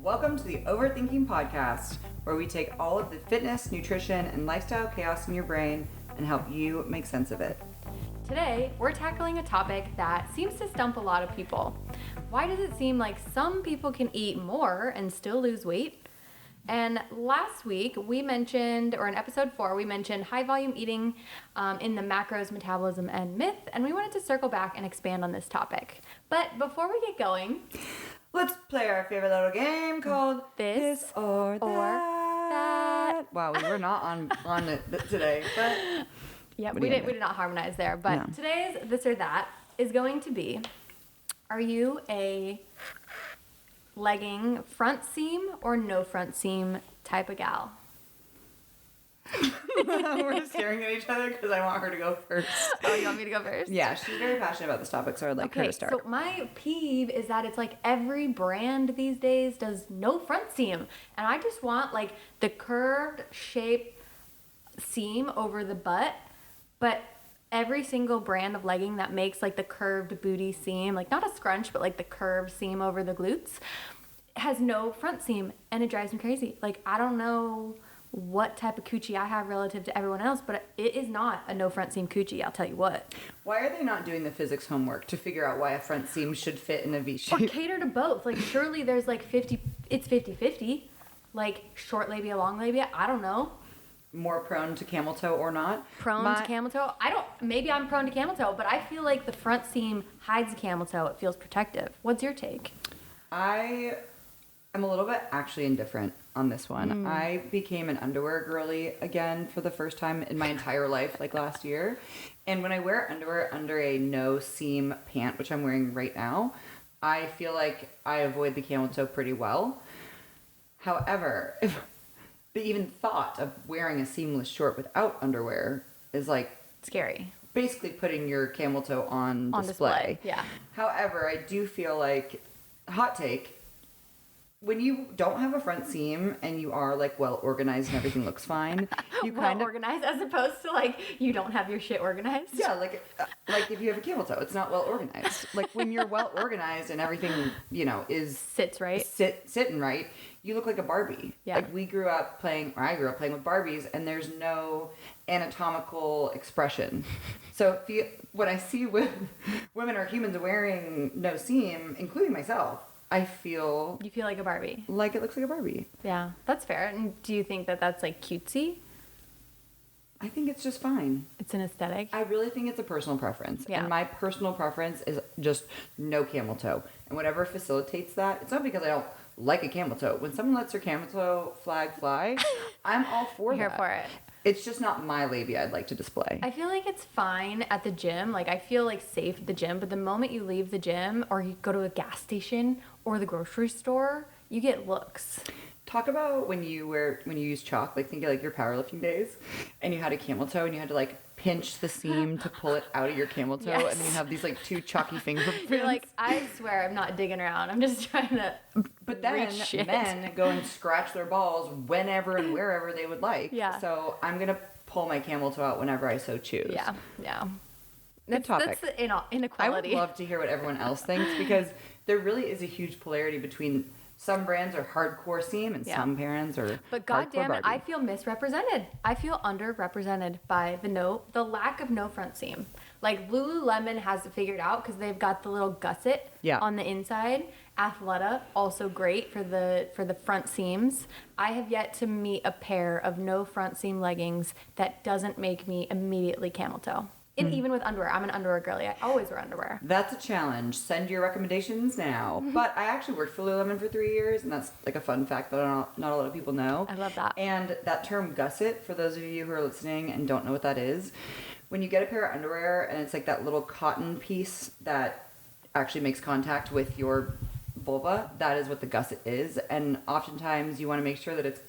Welcome to the Overthinking Podcast, where we take all of the fitness, nutrition, and lifestyle chaos in your brain and help you make sense of it. Today, we're tackling a topic that seems to stump a lot of people. Why does it seem like some people can eat more and still lose weight? And last week, we mentioned, or in episode 4, we mentioned high volume eating in the macros, metabolism, and myth, and we wanted to circle back and expand on this topic. But before we get going, let's play our favorite little game called This or That. Wow, we were not on it today, but yeah, we did not harmonize there. But No. Today's This or That is going to be, are you a legging front seam or no front seam type of gal? we're staring at each other because I want her to go first. Oh, you want me to go first? Yeah, she's very passionate about this topic, so I'd like her to start. So my peeve is that it's like every brand these days does no front seam. And I just want like the curved shape seam over the butt, but every single brand of legging that makes like the curved booty seam, like not a scrunch, but like the curved seam over the glutes, has no front seam, and it drives me crazy. Like, I don't know what type of coochie I have relative to everyone else, but it is not a no front seam coochie, I'll tell you what. Why are they not doing the physics homework to figure out why a front seam should fit in a V shape? Or cater to both. Like, surely there's like 50-50. Like, short labia, long labia, I don't know. More prone to camel toe or not? To camel toe? Maybe I'm prone to camel toe, but I feel like the front seam hides the camel toe. It feels protective. What's your take? I'm a little bit actually indifferent on this one. I became an underwear girly again for the first time in my entire life, like last year. And when I wear underwear under a no seam pant, which I'm wearing right now, I feel like I avoid the camel toe pretty well. However, if the even thought of wearing a seamless short without underwear is like Scary. basically putting your camel toe on display. Yeah. However, I do feel like, hot take, when you don't have a front seam and you are like well organized and everything looks fine, you kind of organized as opposed to like you don't have your shit organized. yeah, like if you have a camel toe, it's not well organized. Like when you're well organized and everything, is Sits right. sitting right, you look like a Barbie. Yeah. Like I grew up playing with Barbies, and there's no anatomical expression. So when I see women or humans wearing no seam, including myself, I feel... You feel like a Barbie. Like it looks like a Barbie. Yeah, that's fair. And do you think that that's like cutesy? I think it's just fine. It's an aesthetic? I really think it's a personal preference. Yeah. And my personal preference is just no camel toe. And whatever facilitates that, it's not because I don't like a camel toe. When someone lets their camel toe flag fly, I'm all for that. Here for it. It's just not my labia I'd like to display. I feel like it's fine at the gym. Like, I feel like safe at the gym, but the moment you leave the gym or you go to a gas station or the grocery store, you get looks. Talk about when you use chalk, like think of like your powerlifting days, and you had a camel toe and you had to like pinch the seam to pull it out of your camel toe, Yes. and you have these like two chalky fingerprints. You're like, I swear I'm not digging around. I'm just trying to But then reach shit. men go and scratch their balls whenever and wherever they would like. Yeah. So I'm gonna pull my camel toe out whenever I so choose. Yeah. Good topic. That's the inequality. I would love to hear what everyone else thinks, because there really is a huge polarity between some brands are hardcore seam and some brands are But hardcore goddamn it, Barbie. I feel misrepresented. I feel underrepresented by the lack of no front seam. Like Lululemon has it figured out because they've got the little gusset on the inside. Athleta, also great for the front seams. I have yet to meet a pair of no front seam leggings that doesn't make me immediately camel toe. And even with underwear, I'm an underwear girly. I always wear underwear. That's a challenge. Send your recommendations now. But I actually worked for Lululemon for 3 years, and that's like a fun fact that not a lot of people know. I love that. And that term gusset, for those of you who are listening and don't know what that is, when you get a pair of underwear and it's like that little cotton piece that actually makes contact with your vulva, that is what the gusset is. And oftentimes you want to make sure that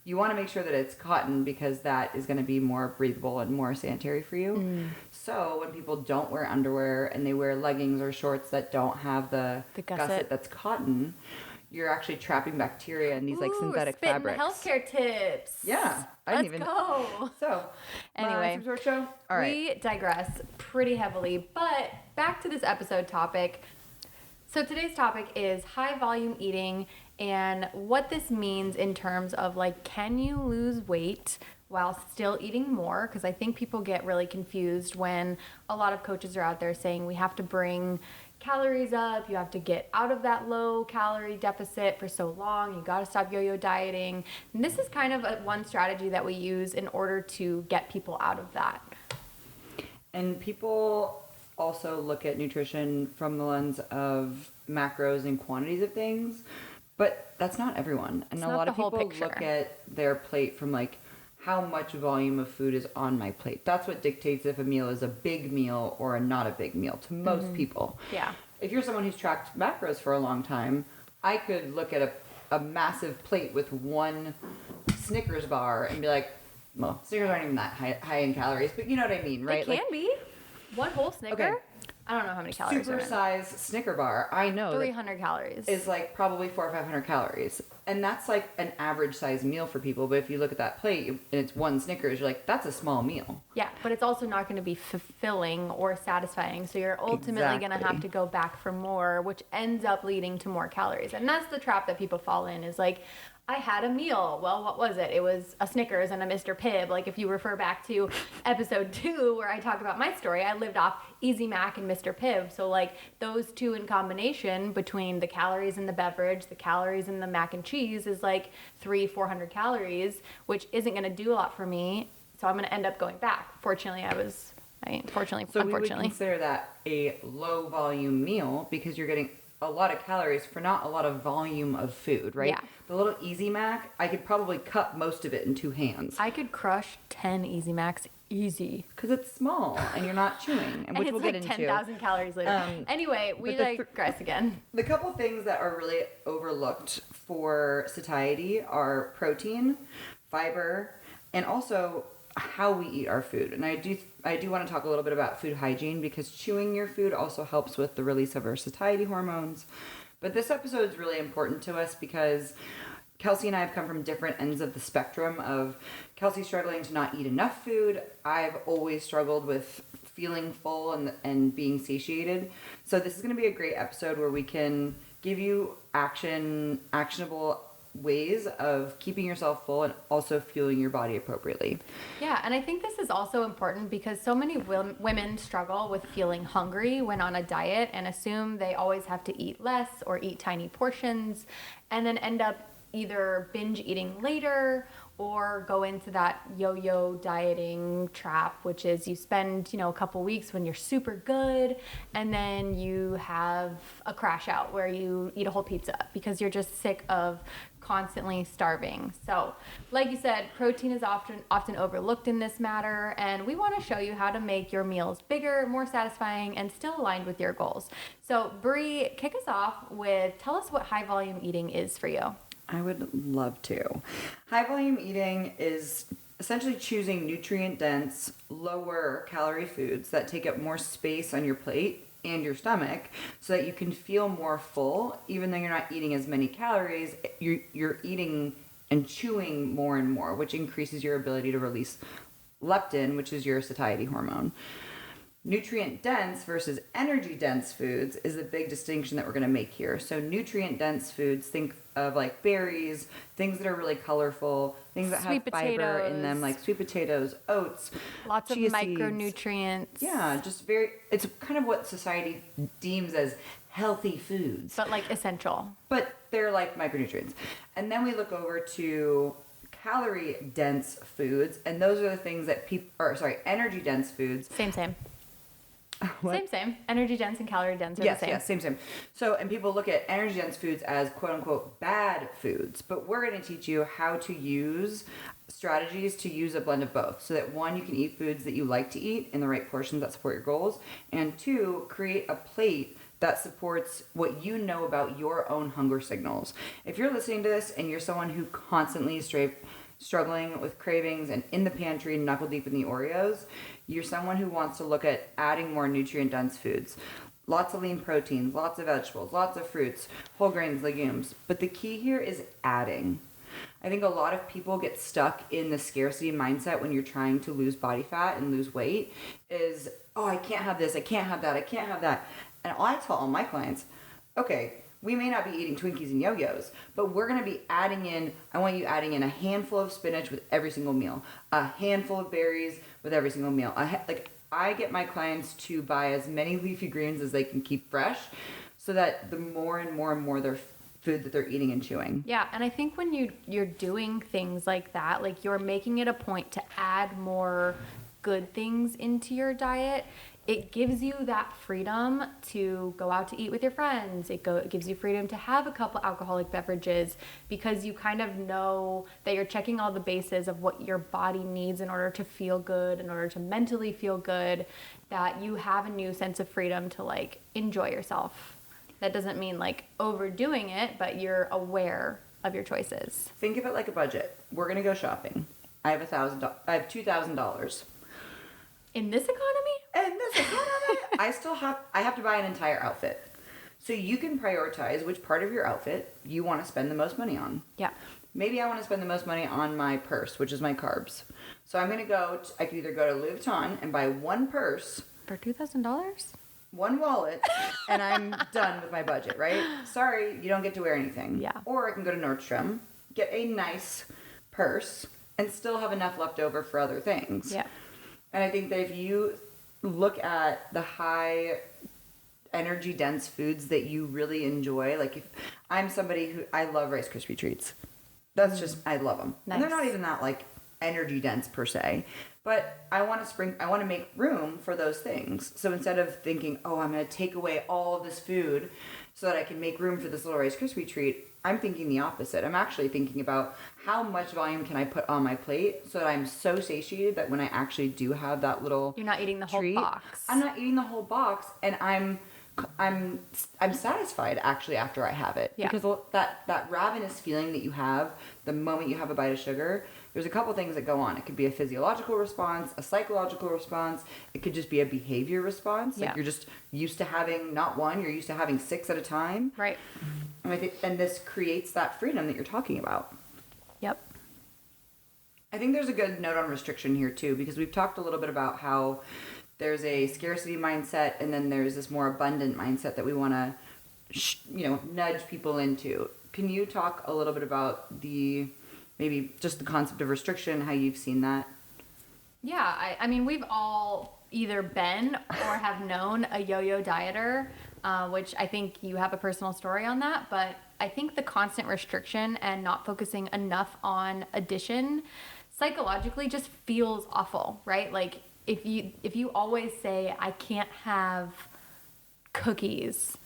you want to make sure that it's cotton, because that is going to be more breathable and more sanitary for you. So when people don't wear underwear and they wear leggings or shorts that don't have the gusset that's cotton, you're actually trapping bacteria in these like synthetic fabrics. Healthcare tips. Yeah. Let's go. So, anyway, show. All right. We digress pretty heavily, but back to this episode topic. So today's topic is high volume eating and what this means in terms of like, can you lose weight while still eating more? Because I think people get really confused when a lot of coaches are out there saying we have to bring calories up, you have to get out of that low calorie deficit for so long, you got to stop yo-yo dieting. And this is kind of one strategy that we use in order to get people out of that. And people also look at nutrition from the lens of macros and quantities of things, but that's not everyone. And It's a not lot the of whole people picture. look at their plate from like how much volume of food is on my plate. That's what dictates if a meal is a big meal or not a big meal to most people. Yeah. If you're someone who's tracked macros for a long time, I could look at a massive plate with one Snickers bar and be like, well, Snickers aren't even that high in calories, but you know what I mean, right? They can be. One whole Snicker? Okay. I don't know how many calories are in it. Super-size Snicker bar, I know 300 calories. is like probably 400 or 500 calories. And that's like an average size meal for people. But if you look at that plate and it's one Snickers, you're like, that's a small meal. Yeah, but it's also not going to be fulfilling or satisfying. So you're ultimately going to have to go back for more, which ends up leading to more calories. And that's the trap that people fall in, is like, I had a meal. Well, what was it? It was a Snickers and a Mr. Pibb. Like, if you refer back to episode 2 where I talk about my story, I lived off Easy Mac and Mr. Pibb. So like those two in combination between the calories in the beverage, the calories in the mac and cheese is like 300-400 calories, which isn't going to do a lot for me. So I'm going to end up going back. Unfortunately, So we would consider that a low volume meal because you're getting a lot of calories for not a lot of volume of food, right? Yeah. The little Easy Mac, I could probably cut most of it in 2 hands. I could crush 10 Easy Macs easy. Because it's small and you're not chewing, and which it's we'll like get into. 10,000 calories later. Anyway, we digress again. The couple things that are really overlooked for satiety are protein, fiber, and also how we eat our food. And I do want to talk a little bit about food hygiene because chewing your food also helps with the release of our satiety hormones. But this episode is really important to us because Kelsey and I have come from different ends of the spectrum of Kelsey struggling to not eat enough food. I've always struggled with feeling full and being satiated. So this is going to be a great episode where we can give you actionable ways of keeping yourself full and also fueling your body appropriately. Yeah, and I think this is also important because so many women struggle with feeling hungry when on a diet and assume they always have to eat less or eat tiny portions and then end up either binge eating later or go into that yo-yo dieting trap, which is you spend, a couple weeks when you're super good and then you have a crash out where you eat a whole pizza because you're just sick of constantly starving. So, like you said, protein is often overlooked in this matter, and we want to show you how to make your meals bigger, more satisfying, and still aligned with your goals. So, Bree, kick us off with tell us what high volume eating is for you. I would love to. High volume eating is essentially choosing nutrient-dense, lower calorie foods that take up more space on your plate and your stomach so that you can feel more full. Even though you're not eating as many calories, you're eating and chewing more and more, which increases your ability to release leptin, which is your satiety hormone. Nutrient-dense versus energy-dense foods is the big distinction that we're going to make here. So nutrient-dense foods, think of like berries, things that are really colorful, things that have fiber in them, like sweet potatoes, oats, lots of micronutrients. Yeah, it's kind of what society deems as healthy foods. But like essential. But they're like micronutrients. And then we look over to calorie-dense foods, and those are the things that energy-dense foods. Same. What? Same. Energy dense and calorie dense are the same. Yes, same. So, and people look at energy dense foods as quote unquote bad foods, but we're going to teach you how to use strategies to use a blend of both so that 1, you can eat foods that you like to eat in the right portions that support your goals, and 2, create a plate that supports what you know about your own hunger signals. If you're listening to this and you're someone who constantly is struggling with cravings and in the pantry knuckle deep in the Oreos, you're someone who wants to look at adding more nutrient-dense foods. Lots of lean proteins, lots of vegetables, lots of fruits, whole grains, legumes. But the key here is adding. I think a lot of people get stuck in the scarcity mindset when you're trying to lose body fat and lose weight I can't have this, I can't have that, I can't have that. And I tell all my clients, okay, we may not be eating Twinkies and yo-yos, but we're going to be adding in, I want you adding in a handful of spinach with every single meal, a handful of berries with every single meal. I get my clients to buy as many leafy greens as they can keep fresh so that the more and more and more their food that they're eating and chewing. Yeah, and I think when you're doing things like that, like you're making it a point to add more good things into your diet, it gives you that freedom to go out to eat with your friends. It gives you freedom to have a couple alcoholic beverages because you kind of know that you're checking all the bases of what your body needs in order to feel good, in order to mentally feel good, that you have a new sense of freedom to like enjoy yourself. That doesn't mean like overdoing it, but you're aware of your choices. Think of it like a budget. We're going to go shopping. I have $2,000. In this economy? I have to buy an entire outfit. So you can prioritize which part of your outfit you want to spend the most money on. Yeah. Maybe I want to spend the most money on my purse, which is my carbs. So I'm going to I could either go to Louis Vuitton and buy one purse. For $2,000? One wallet, and I'm done with my budget, right? Sorry, you don't get to wear anything. Yeah. Or I can go to Nordstrom, get a nice purse, and still have enough left over for other things. Yeah. And I think that if you look at the high energy dense foods that you really enjoy, like if I'm somebody who, I love Rice Krispie treats. That's just, I love them. Nice. And they're not even that like energy dense per se, but I want to make room for those things. So instead of thinking, oh, I'm going to take away all of this food so that I can make room for this little Rice Krispie treat, I'm thinking the opposite. I'm actually thinking about how much volume can I put on my plate so that I'm so satiated that when I actually do have that little You're not eating the whole box. I'm not eating the whole box, and I'm satisfied actually after I have it. Yeah. Because that ravenous feeling that you have the moment you have a bite of sugar, there's a couple things that go on. It could be a physiological response, a psychological response. It could just be a behavior response. Like you're just used to having not one, you're used to having 6 at a time. Right. And this creates that freedom that you're talking about. Yep. I think there's a good note on restriction here too, because we've talked a little bit about how there's a scarcity mindset and then there's this more abundant mindset that we want to, nudge people into. Can you talk a little bit about maybe just the concept of restriction, how you've seen that? Yeah, I mean, we've all either been or have known a yo-yo dieter, which I think you have a personal story on that, but I think the constant restriction and not focusing enough on addition psychologically just feels awful, right? Like if you always say, I can't have cookies,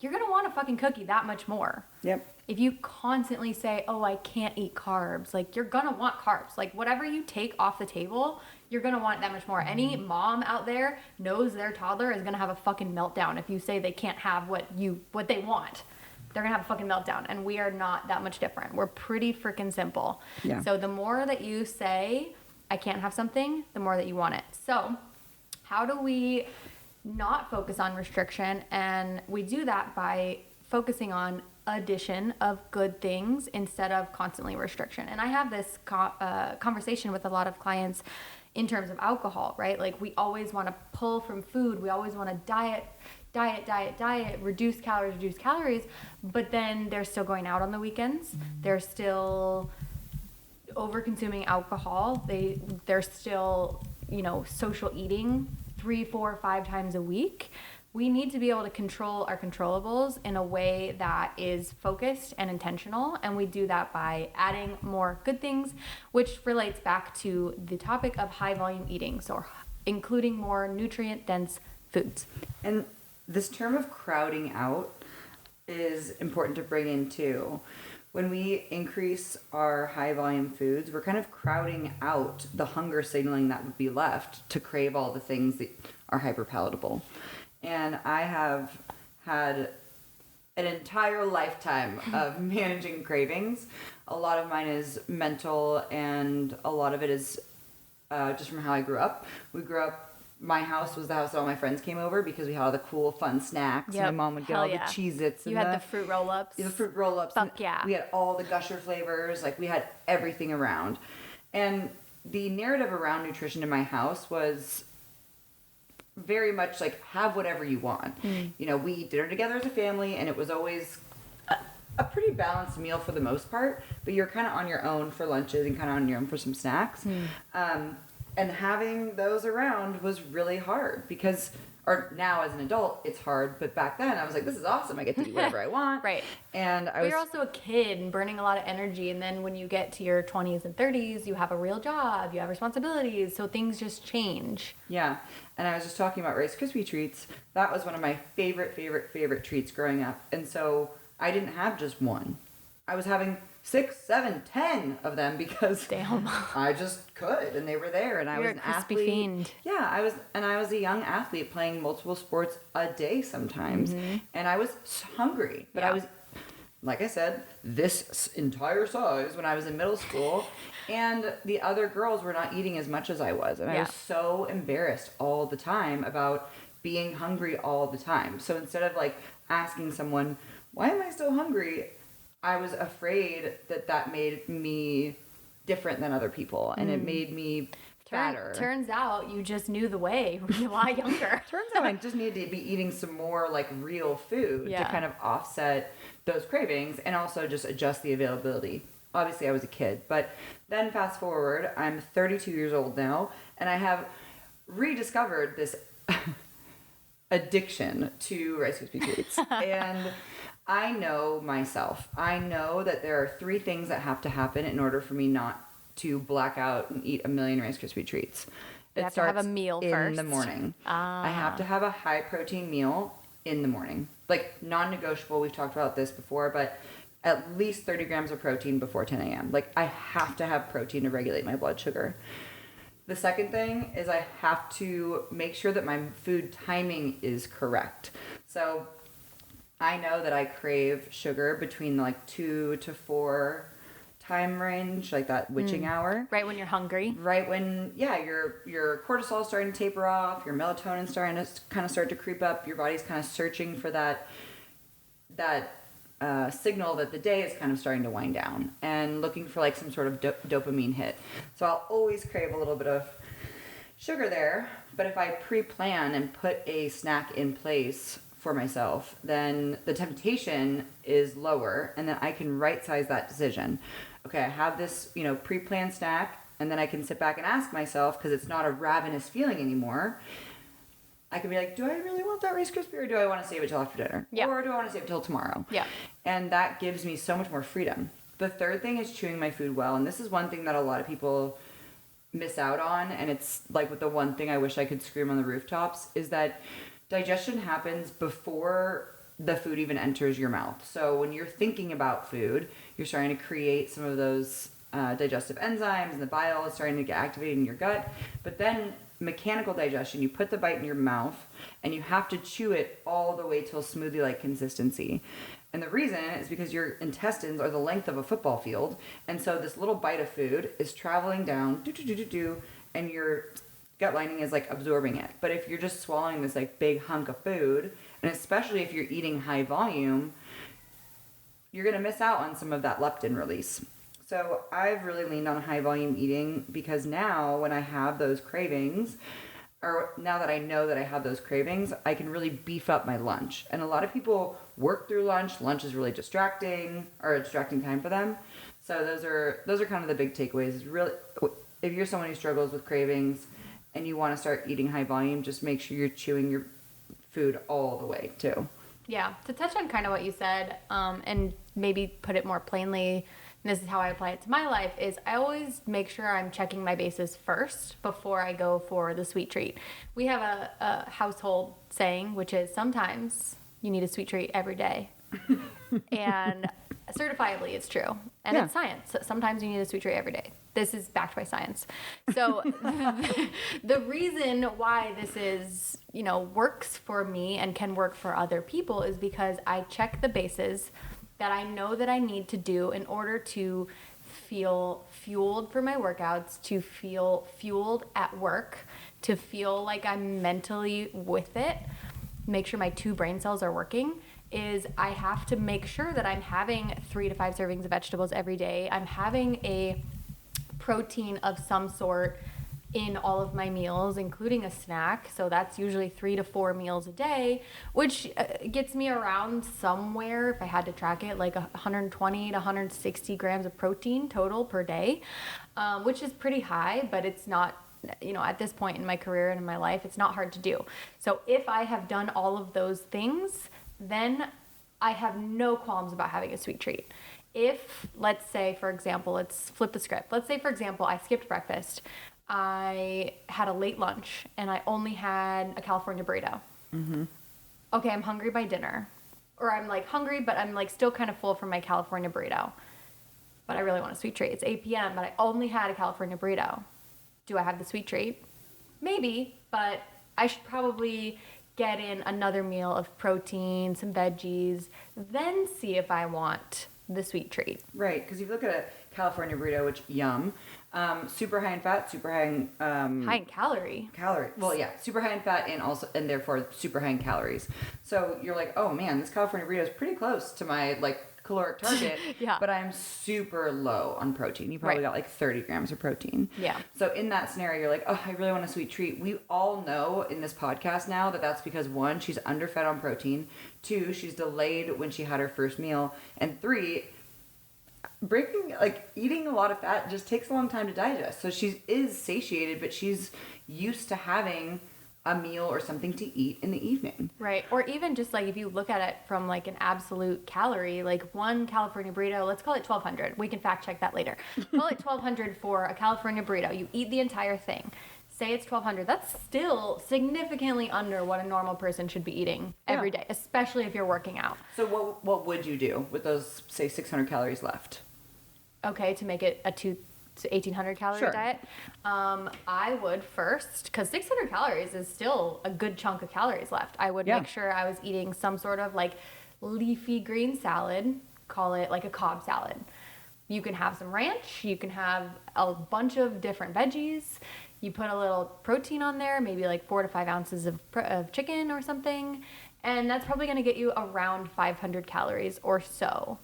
you're going to want a fucking cookie that much more. Yep. If you constantly say, oh, I can't eat carbs, like you're going to want carbs. Like whatever you take off the table, you're going to want it that much more. Any mom out there knows their toddler is going to have a fucking meltdown if you say they can't have what they want. They're going to have a fucking meltdown. And we are not that much different. We're pretty freaking simple. Yeah. So the more that you say, I can't have something, the more that you want it. So how do we not focus on restriction? And we do that by focusing on addition of good things instead of constantly restriction. And I have this conversation with a lot of clients in terms of alcohol, right? Like we always want to pull from food. We always want to diet, reduce calories, but then they're still going out on the weekends. They're still over consuming alcohol. They're still, social eating 3, 4, 5 times a week. We need to be able to control our controllables in a way that is focused and intentional. And we do that by adding more good things, which relates back to the topic of high volume eating. So including more nutrient dense foods. And this term of crowding out is important to bring in too. When we increase our high volume foods, we're kind of crowding out the hunger signaling that would be left to crave all the things that are hyper palatable. And I have had an entire lifetime of managing cravings. A lot of mine is mental, and a lot of it is just from how I grew up. My house was the house that all my friends came over because we had all the cool, fun snacks. Yep. My mom would get all the Cheez-Its. You had the fruit roll-ups. The fruit roll-ups. Fuck yeah. We had all the Gusher flavors. Like, we had everything around. And the narrative around nutrition in my house was very much like, have whatever you want. We eat dinner together as a family, and it was always a pretty balanced meal for the most part, but you're kind of on your own for lunches and kind of on your own for some snacks. And having those around was really hard because, or now as an adult, it's hard, but back then I was like, this is awesome. I get to eat whatever I want. Right. And But you're also a kid and burning a lot of energy. And then when you get to your 20s and 30s, you have a real job, you have responsibilities. So things just change. Yeah. And I was just talking about Rice Krispie treats. That was one of my favorite treats growing up. And so I didn't have just one. I was having 6, 7, 10 of them because Damn. I just could, and they were there, and I was You're an a crispy athlete. fiend. Yeah, I was a young athlete playing multiple sports a day sometimes, and I was hungry. But I was, like I said, this entire size when I was in middle school, and the other girls were not eating as much as I was, and I was so embarrassed all the time about being hungry all the time. So instead of like asking someone, why am I still hungry? I was afraid that made me different than other people, and it made me fatter. Turns out you just knew the way when you were a lot younger. Turns out I just needed to be eating some more like real food to kind of offset those cravings and also just adjust the availability. Obviously, I was a kid, but then fast forward, I'm 32 years old now, and I have rediscovered this addiction to Rice Krispie treats. And I know myself. I know that there are 3 things that have to happen in order for me not to black out and eat a million Rice Krispie treats. You have to have a meal in first. the morning. I have to have a high protein meal in the morning. Like non-negotiable, we've talked about this before, but at least 30 grams of protein before 10 a.m. Like I have to have protein to regulate my blood sugar. The second thing is I have to make sure that my food timing is correct. So I know that I crave sugar between like 2 to 4 time range, like that witching hour. Right when you're hungry. Right when, your cortisol is starting to taper off, your melatonin's starting to kind of start to creep up, your body's kind of searching for that signal that the day is kind of starting to wind down and looking for like some sort of dopamine hit. So I'll always crave a little bit of sugar there, but if I pre-plan and put a snack in place for myself, then the temptation is lower and then I can right-size that decision. Okay, I have this, pre-planned snack, and then I can sit back and ask myself, because it's not a ravenous feeling anymore, I can be like, do I really want that Rice Krispie, or do I want to save it till after dinner? Yeah. Or do I want to save it till tomorrow? Yeah. And that gives me so much more freedom. The third thing is chewing my food well, and this is one thing that a lot of people miss out on, and it's like with the one thing I wish I could scream on the rooftops, is that digestion happens before the food even enters your mouth. So when you're thinking about food, you're starting to create some of those digestive enzymes, and the bile is starting to get activated in your gut. But then mechanical digestion, you put the bite in your mouth and you have to chew it all the way till smoothie-like consistency. And the reason is because your intestines are the length of a football field, and so this little bite of food is traveling down, and your gut lining is like absorbing it. But if you're just swallowing this like big hunk of food, and especially if you're eating high volume, you're going to miss out on some of that leptin release. So I've really leaned on high volume eating because now when I have those cravings, or now that I know that I have those cravings, I can really beef up my lunch. And a lot of people work through lunch. Lunch is really distracting, or a distracting time for them. So those are kind of the big takeaways. Really, if you're someone who struggles with cravings and you want to start eating high volume, just make sure you're chewing your food all the way too. Yeah, to touch on kind of what you said, and maybe put it more plainly, and this is how I apply it to my life, is I always make sure I'm checking my bases first before I go for the sweet treat. We have a household saying, which is sometimes you need a sweet treat every day. And certifiably it's true. And it's science. Sometimes you need a sweet treat every day. This is backed by science. So the reason why this is, works for me and can work for other people is because I check the bases that I know that I need to do in order to feel fueled for my workouts, to feel fueled at work, to feel like I'm mentally with it, make sure my 2 brain cells are working, is I have to make sure that I'm having 3 to 5 servings of vegetables every day. I'm having a protein of some sort in all of my meals, including a snack. So that's usually 3 to 4 meals a day, which gets me around somewhere, if I had to track it, like 120 to 160 grams of protein total per day, which is pretty high, but it's not, at this point in my career and in my life, it's not hard to do. So if I have done all of those things, then I have no qualms about having a sweet treat. If, let's say, for example, let's flip the script. Let's say, for example, I skipped breakfast. I had a late lunch and I only had a California burrito. Mm-hmm. Okay, I'm hungry by dinner. Or I'm like hungry, but I'm like still kind of full from my California burrito. But I really want a sweet treat. It's 8 p.m., but I only had a California burrito. Do I have the sweet treat? Maybe, but I should probably get in another meal of protein, some veggies, then see if I want the sweet treat. Right, because if you look at a California burrito, which yum, super high in fat, super high in high in calorie. Well, yeah, super high in fat and therefore super high in calories. So you're like, oh man, this California burrito is pretty close to my caloric target. Yeah. But I'm super low on protein. You probably got like 30 grams of protein. Yeah. So in that scenario, you're like, oh, I really want a sweet treat. We all know in this podcast now that that's because 1, she's underfed on protein. 2, she's delayed when she had her first meal. And 3, eating a lot of fat just takes a long time to digest. So she is satiated, but she's used to having a meal or something to eat in the evening. Right. Or even just if you look at it from an absolute calorie, one California burrito, let's call it 1,200. We can fact check that later. Call it 1,200 for a California burrito. You eat the entire thing. Say it's 1,200. That's still significantly under what a normal person should be eating every day, especially if you're working out. So what would you do with those, say, 600 calories left? Okay, to make it a 1,800 calorie diet. I would first, because 600 calories is still a good chunk of calories left. I would make sure I was eating some sort of leafy green salad, call it a Cobb salad. You can have some ranch, you can have a bunch of different veggies. You put a little protein on there, maybe 4 to 5 ounces of chicken or something. And that's probably going to get you around 500 calories or so.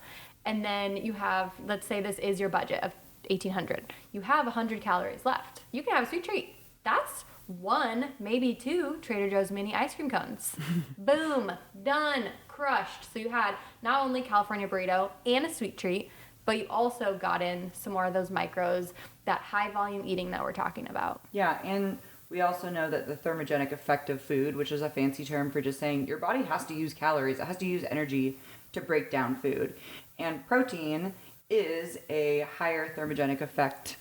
And then you have, let's say this is your budget of 1,800. You have 100 calories left. You can have a sweet treat. That's 1, maybe 2 Trader Joe's mini ice cream cones. Boom, done, crushed. So you had not only California burrito and a sweet treat, but you also got in some more of those micros, that high volume eating that we're talking about. Yeah, and we also know that the thermogenic effect of food, which is a fancy term for just saying your body has to use calories, it has to use energy to break down food. And protein is a higher thermogenic effect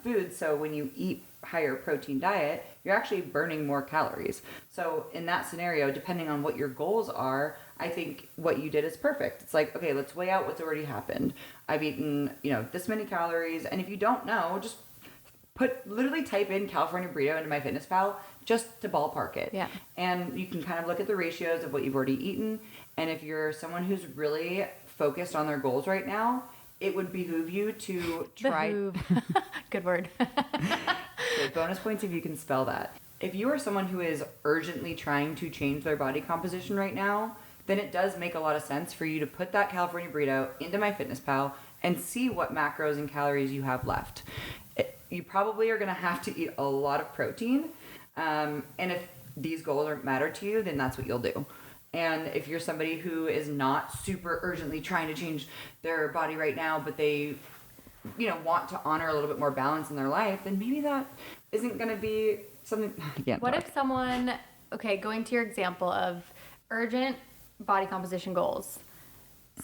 food. So when you eat higher protein diet, you're actually burning more calories. So in that scenario, depending on what your goals are, I think what you did is perfect. It's okay, let's weigh out what's already happened. I've eaten, this many calories. And if you don't know, just literally type in California burrito into MyFitnessPal just to ballpark it. Yeah. And you can kind of look at the ratios of what you've already eaten. And if you're someone who's really focused on their goals right now, it would behoove you to try. Good word. Okay, bonus points if you can spell that. If you are someone who is urgently trying to change their body composition right now, then it does make a lot of sense for you to put that California burrito into MyFitnessPal and see what macros and calories you have left. You probably are going to have to eat a lot of protein. And if these goals matter to you, then that's what you'll do. And if you're somebody who is not super urgently trying to change their body right now, but they, want to honor a little bit more balance in their life, then maybe that isn't going to be something. What if someone, going to your example of urgent body composition goals,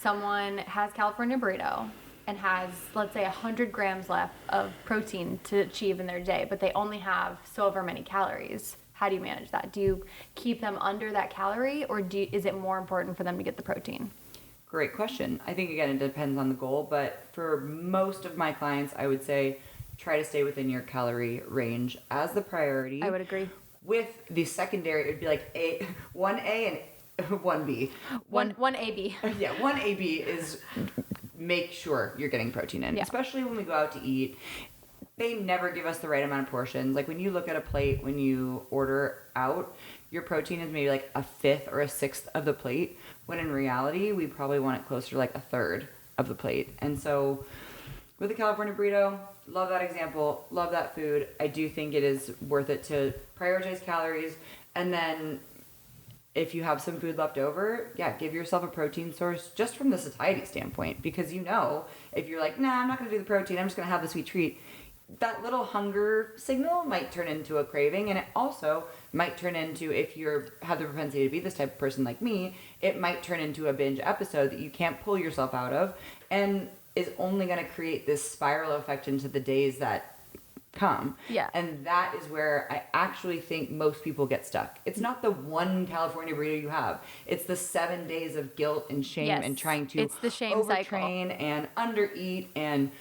someone has California burrito and has, let's say, 100 grams left of protein to achieve in their day, but they only have so over many calories. How do you manage that? Do you keep them under that calorie, or is it more important for them to get the protein? Great question. I think, again, it depends on the goal, but for most of my clients, I would say try to stay within your calorie range as the priority. I would agree. With the secondary, it would be 1A and 1B. 1AB. Yeah, 1AB is make sure you're getting protein in, especially when we go out to eat. They never give us the right amount of portions. When you look at a plate, when you order out, your protein is maybe a fifth or a sixth of the plate, when in reality, we probably want it closer to a third of the plate. And so with the California burrito, love that example, love that food. I do think it is worth it to prioritize calories, and then if you have some food left over, give yourself a protein source just from the satiety standpoint, because if you're like, nah, I'm not going to do the protein, I'm just going to have the sweet treat, that little hunger signal might turn into a craving, and it also might turn into, if you have the propensity to be this type of person like me, it might turn into a binge episode that you can't pull yourself out of, and is only going to create this spiral effect into the days that come. Yeah. And that is where I actually think most people get stuck. It's not the one California burrito you have. It's the 7 days of guilt and shame and trying to it's the shame overtrain cycle. and undereat and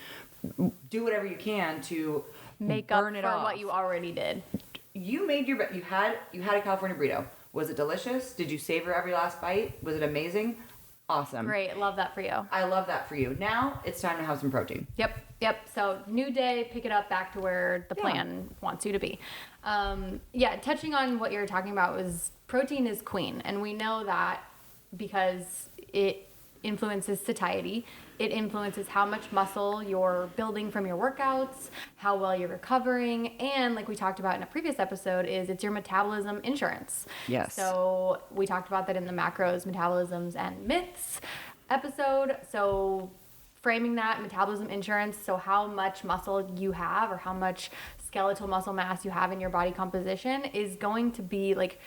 do whatever you can to Make burn up it for off. what you already did. You made you had a California burrito. Was it delicious? Did you savor every last bite? Was it amazing? Awesome. Great. Love that for you. I love that for you. Now it's time to have some protein. Yep. So new day, pick it up back to where the plan wants you to be. Touching on what you were talking about was protein is queen. And we know that because it influences satiety. It influences how much muscle you're building from your workouts, how well you're recovering, and like we talked about in a previous episode, it's your metabolism insurance. Yes. So we talked about that in the macros, metabolisms, and myths episode. So framing that metabolism insurance, so how much muscle you have or how much skeletal muscle mass you have in your body composition is going to be like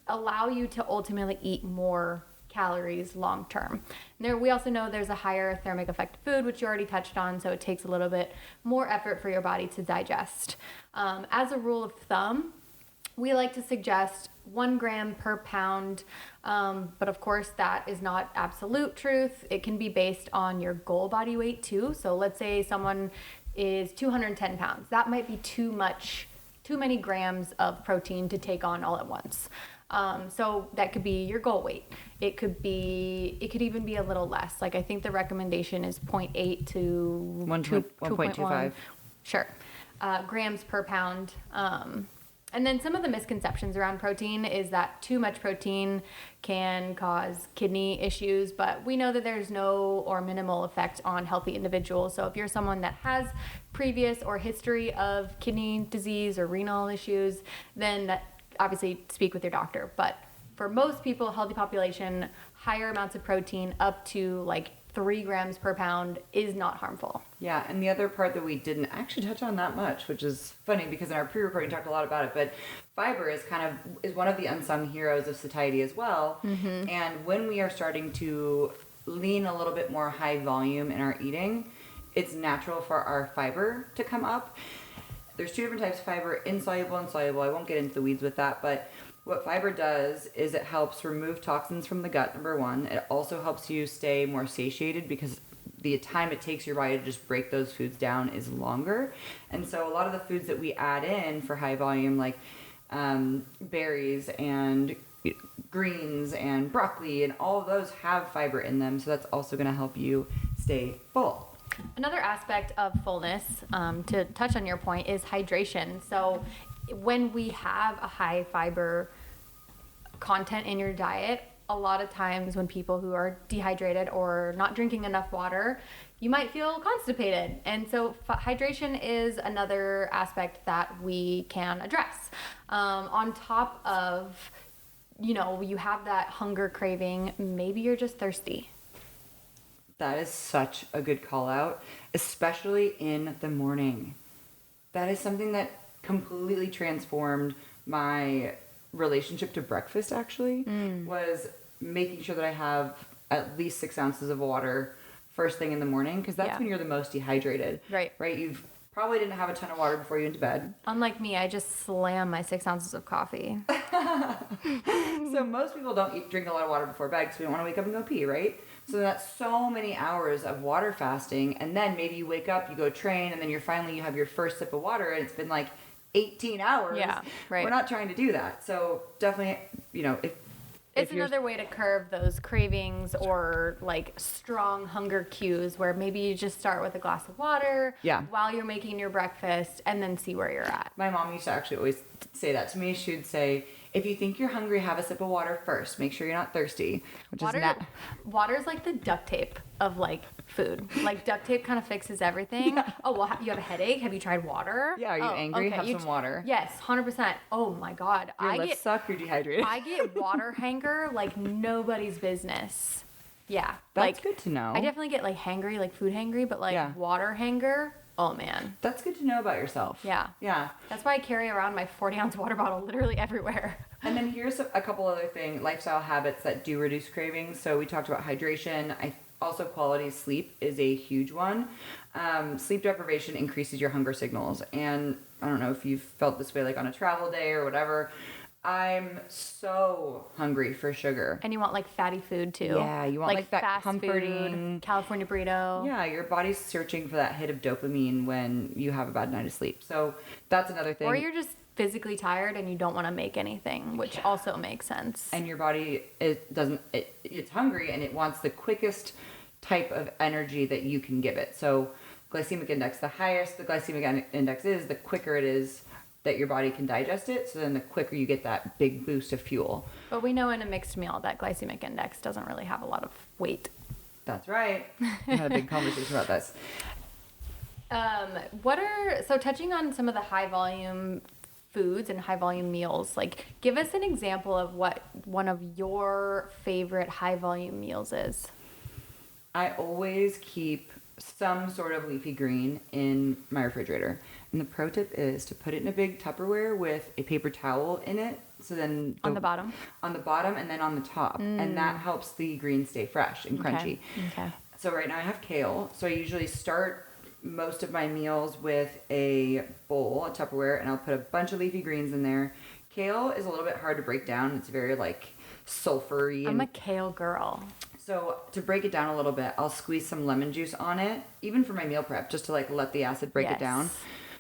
allow you to ultimately eat more calories long term. We also know there's a higher thermic effect of food, which you already touched on, so it takes a little bit more effort for your body to digest. As a rule of thumb, we like to suggest 1 gram per pound, but of course that is not absolute truth. It can be based on your goal body weight too. So let's say someone is 210 pounds. That might be too many grams of protein to take on all at once. So that could be your goal weight. It could even be a little less. Like I think the recommendation is 0.8 to 1.25. Sure. Grams per pound. And then some of the misconceptions around protein is that too much protein can cause kidney issues, but we know that there's no or minimal effect on healthy individuals. So if you're someone that has previous or history of kidney disease or renal issues, then obviously speak with your doctor. But for most people, healthy population, higher amounts of protein up to like 3 grams per pound is not harmful. Yeah, and the other part that we didn't actually touch on that much, which is funny because in our pre-recording we talked a lot about it, but fiber is one of the unsung heroes of satiety as well. Mm-hmm. And when we are starting to lean a little bit more high volume in our eating, it's natural for our fiber to come up. There's 2 different types of fiber, insoluble and soluble. I won't get into the weeds with that, but what fiber does is it helps remove toxins from the gut, number 1. It also helps you stay more satiated because the time it takes your body to just break those foods down is longer. And so a lot of the foods that we add in for high volume, like berries and greens and broccoli and all of those have fiber in them. So that's also going to help you stay full. Another aspect of fullness, to touch on your point, is hydration. So when we have a high fiber content in your diet, a lot of times when people who are dehydrated or not drinking enough water, you might feel constipated. And so hydration is another aspect that we can address. On top of, you have that hunger craving, maybe you're just thirsty. That is such a good call out, especially in the morning. That is something that completely transformed my relationship to breakfast, actually, was making sure that I have at least 6 ounces of water first thing in the morning, because that's when you're the most dehydrated. Right. You've probably didn't have a ton of water before you went to bed. Unlike me, I just slam my 6 ounces of coffee. So most people don't drink a lot of water before bed because we don't want to wake up and go pee, right? So that's so many hours of water fasting, and then maybe you wake up, you go train, and then you have your first sip of water, and it's been like 18 hours. Yeah, right. We're not trying to do that. So definitely, It's another way to curb those cravings or like strong hunger cues where maybe you just start with a glass of water while you're making your breakfast and then see where you're at. My mom used to actually always say that to me. She would say, If you think you're hungry, have a sip of water first. Make sure you're not thirsty. Which is Water's like the duct tape of like food. Like duct tape kind of fixes everything. Yeah. Oh, well, you have a headache? Have you tried water? Yeah, are you angry? Okay. Have some water. Yes, 100%. Oh my God. Your lips suck, you're dehydrated. I get water hanger like nobody's business. Yeah. That's good to know. I definitely get like hangry, like food hangry, but like water hanger, oh man. That's good to know about yourself. Yeah. Yeah. That's why I carry around my 40-ounce water bottle literally everywhere. And then here's a couple other lifestyle habits that do reduce cravings. So we talked about hydration. Also, quality sleep is a huge one. Sleep deprivation increases your hunger signals. And I don't know if you've felt this way like on a travel day or whatever. I'm so hungry for sugar. And you want like fatty food too. Yeah, you want like that fast comforting food, California burrito. Yeah, your body's searching for that hit of dopamine when you have a bad night of sleep. So that's another thing. Or you're just physically tired and you don't want to make anything, which also makes sense. And your body it's hungry and it wants the quickest type of energy that you can give it. So glycemic index, the highest the glycemic index is, the quicker it is that your body can digest it, so then the quicker you get that big boost of fuel. But we know in a mixed meal that glycemic index doesn't really have a lot of weight. That's right. We had a big conversation about this. So touching on some of the high volume foods and high volume meals, like give us an example of what one of your favorite high volume meals is. I always keep some sort of leafy green in my refrigerator. And the pro tip is to put it in a big Tupperware with a paper towel in it. So then on the bottom and then on the top. And that helps the greens stay fresh and crunchy. Okay. So right now I have kale. So I usually start most of my meals with a bowl, a Tupperware, and I'll put a bunch of leafy greens in there. Kale is a little bit hard to break down. It's very like sulfury. I'm a kale girl. So to break it down a little bit, I'll squeeze some lemon juice on it, even for my meal prep, just to like let the acid break it down.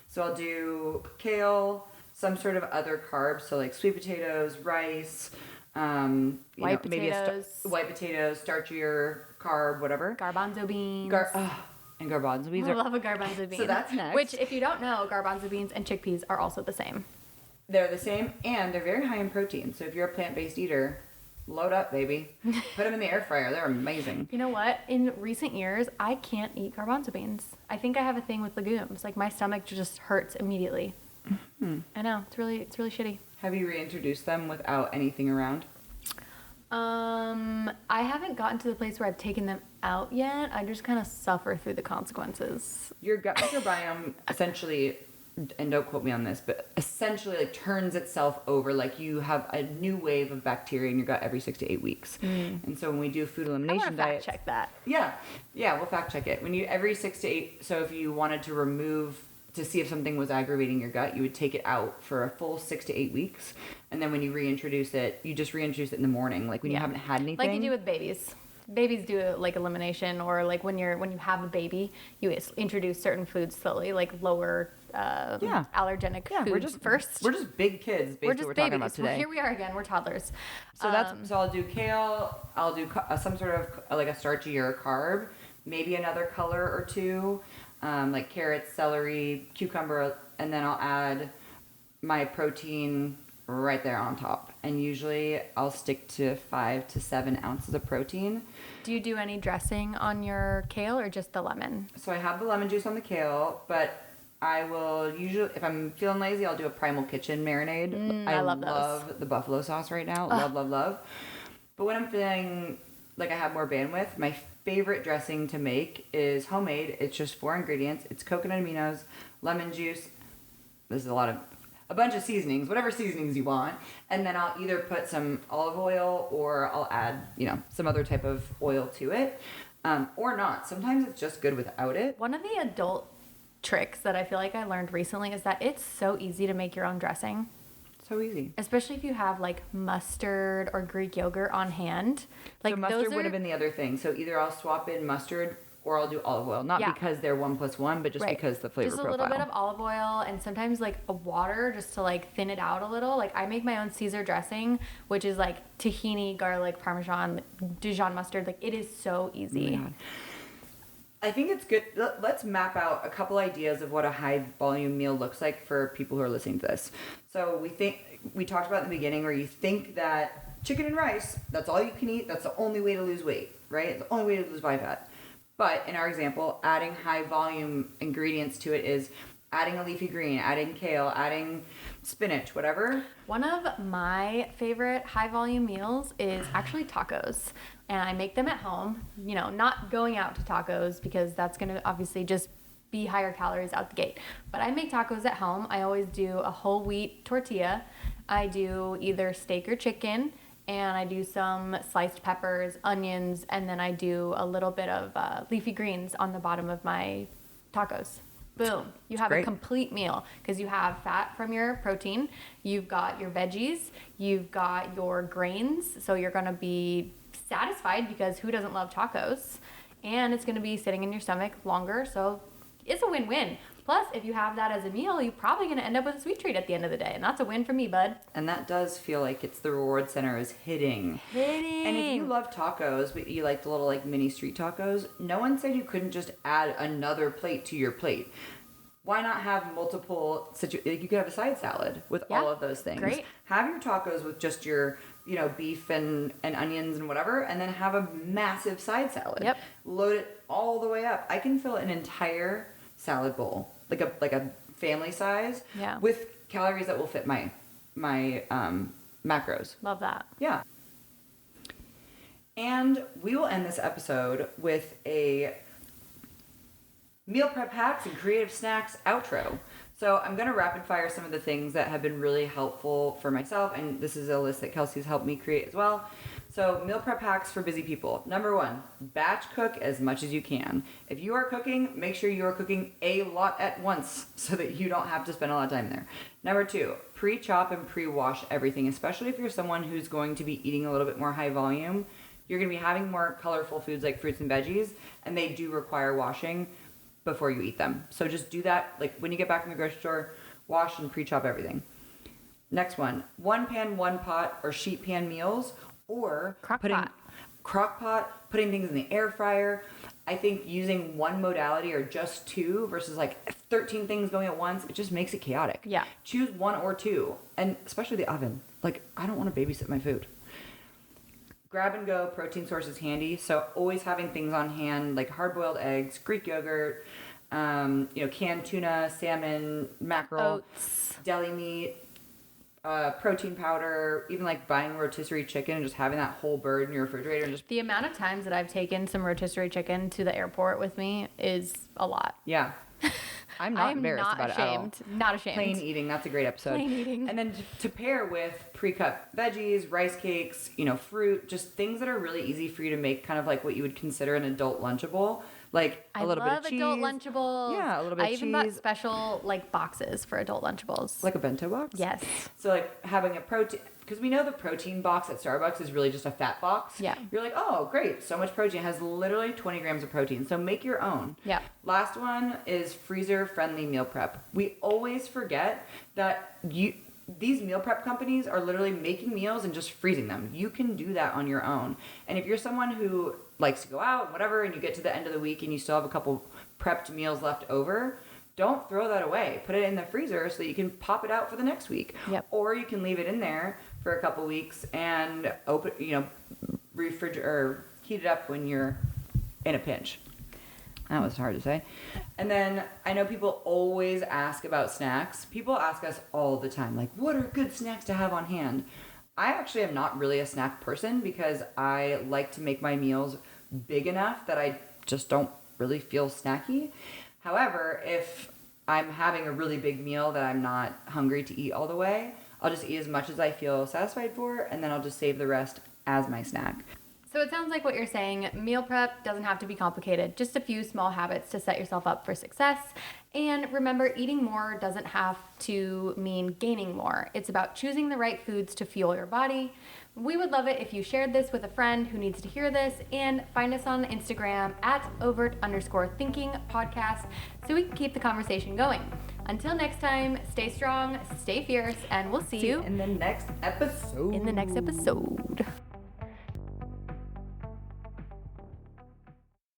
So I'll do kale, some sort of other carbs, so like sweet potatoes, rice, white potatoes, starchier carb, whatever. Garbanzo beans. And garbanzo beans. I love a garbanzo bean. So that's next. Which, if you don't know, garbanzo beans and chickpeas are also the same. They're the same, and they're very high in protein. So if you're a plant-based eater, load up, baby. Put them in the air fryer. They're amazing. You know what? In recent years, I can't eat garbanzo beans. I think I have a thing with legumes. Like my stomach just hurts immediately. Mm-hmm. I know. It's really shitty. Have you reintroduced them without anything around? I haven't gotten to the place where I've taken them out yet. I just kind of suffer through the consequences. Your gut microbiome essentially, and don't quote me on this, but essentially like turns itself over. Like you have a new wave of bacteria in your gut every 6 to 8 weeks. And so when we do food elimination diets, fact check that. Yeah, we'll fact check it. When you every 6 to 8. So if you wanted to remove to see if something was aggravating your gut, you would take it out for a full 6 to 8 weeks, and then when you reintroduce it, you just reintroduce it in the morning, like when you haven't had anything. Like you do with babies. Babies do like elimination, or like when you have a baby, you introduce certain foods slowly, like lower allergenic foods first. We're just big kids. Basically, We're just we're babies. talking about today. Well, here we are again. We're toddlers. So so I'll do kale. I'll do some sort of like a starchier carb, maybe another color or two, like carrots, celery, cucumber, and then I'll add my protein right there on top. And usually I'll stick to 5 to 7 ounces of protein. Do you do any dressing on your kale or just the lemon? So I have the lemon juice on the kale, but I will usually, if I'm feeling lazy, I'll do a Primal Kitchen marinade. I love the buffalo sauce right now. Love. But when I'm feeling like I have more bandwidth, my favorite dressing to make is homemade. It's just 4 ingredients. It's coconut aminos, lemon juice. There's a bunch of seasonings, whatever seasonings you want. And then I'll either put some olive oil or I'll add, some other type of oil to it, or not. Sometimes it's just good without it. One of the adult tricks that I feel like I learned recently is that it's so easy to make your own dressing. So easy. Especially if you have like mustard or Greek yogurt on hand. Like so mustard would have been the other thing. So either I'll swap in mustard or I'll do olive oil. Not because they're 1 + 1, but just because the flavor profile. Just a little bit of olive oil and sometimes like a water just to like thin it out a little. Like I make my own Caesar dressing, which is like tahini, garlic, Parmesan, Dijon mustard. Like it is so easy. Oh, I think it's good. Let's map out a couple ideas of what a high volume meal looks like for people who are listening to this. So we think we talked about in the beginning, where you think that chicken and rice, that's all you can eat, that's the only way to lose weight, right? The only way to lose body fat. But in our example, adding high volume ingredients to it is adding a leafy green, adding kale, adding spinach, whatever. One of my favorite high volume meals is actually tacos. And I make them at home, you know, not going out to tacos because that's going to obviously just be higher calories out the gate. But I make tacos at home. I always do a whole wheat tortilla. I do either steak or chicken, and I do some sliced peppers, onions, and then I do a little bit of leafy greens on the bottom of my tacos. Boom. You have a complete meal because you have fat from your protein, you've got your veggies, you've got your grains, so you're going to be satisfied because who doesn't love tacos? And it's going to be sitting in your stomach longer, so it's a win-win. Plus, if you have that as a meal, you're probably going to end up with a sweet treat at the end of the day, and that's a win for me, bud. And that does feel like it's the reward center is hitting. And if you love tacos, but you like the little like mini street tacos, no one said you couldn't just add another plate to your plate. Why not have multiple like you could have a side salad with all of those things. Great. Have your tacos with just your, you know, beef and onions and whatever, and then have a massive side salad. Yep. Load it all the way up. I can fill an entire salad bowl, like a family size, with calories that will fit my macros. Love that. Yeah. And we will end this episode with a meal prep hacks and creative snacks outro. So I'm going to rapid fire some of the things that have been really helpful for myself, and this is a list that Kelsey's helped me create as well. So meal prep hacks for busy people. Number 1, batch cook as much as you can. If you are cooking, make sure you are cooking a lot at once so that you don't have to spend a lot of time there. Number 2, pre-chop and pre-wash everything, especially if you're someone who's going to be eating a little bit more high volume. You're going to be having more colorful foods like fruits and veggies, and they do require washing before you eat them. So just do that, like when you get back from the grocery store, wash and pre-chop everything. Next one, one pan, one pot or sheet pan meals, or crock pot, putting things in the air fryer. I think using one modality or just two versus like 13 things going at once, it just makes it chaotic. Yeah. Choose one or two, and especially the oven. Like, I don't want to babysit my food. Grab and go protein sources handy, so always having things on hand like hard-boiled eggs, Greek yogurt, canned tuna, salmon, mackerel, oats, deli meat, protein powder, even like buying rotisserie chicken and just having that whole bird in your refrigerator. And just the amount of times that I've taken some rotisserie chicken to the airport with me is a lot. Yeah. I'm not embarrassed about it at all. Not ashamed. Plain eating, that's a great episode. Plain eating. And then to pair with pre-cut veggies, rice cakes, fruit, just things that are really easy for you to make, kind of like what you would consider an adult Lunchable. Like a little bit of cheese. I love adult Lunchables. Yeah, a little bit of cheese. I even bought special boxes for adult Lunchables. Like a bento box? Yes. So like having a protein, because we know the protein box at Starbucks is really just a fat box. Yeah. You're like, oh, great, so much protein. It has literally 20 grams of protein. So make your own. Yeah. Last one is freezer-friendly meal prep. We always forget that these meal prep companies are literally making meals and just freezing them. You can do that on your own. And if you're someone who likes to go out and whatever, and you get to the end of the week and you still have a couple prepped meals left over, don't throw that away. Put it in the freezer so that you can pop it out for the next week. Yep. Or you can leave it in there for a couple weeks and refrigerate or heat it up when you're in a pinch. That was hard to say. And then I know people always ask about snacks. People ask us all the time, like, what are good snacks to have on hand? I actually am not really a snack person because I like to make my meals big enough that I just don't really feel snacky. However, if I'm having a really big meal that I'm not hungry to eat all the way, I'll just eat as much as I feel satisfied for, and then I'll just save the rest as my snack. So it sounds like what you're saying, meal prep doesn't have to be complicated, just a few small habits to set yourself up for success. And remember, eating more doesn't have to mean gaining more. It's about choosing the right foods to fuel your body. We would love it if you shared this with a friend who needs to hear this, and find us on Instagram at overt_thinking podcast so we can keep the conversation going. Until next time, stay strong, stay fierce, and we'll see you in the next episode.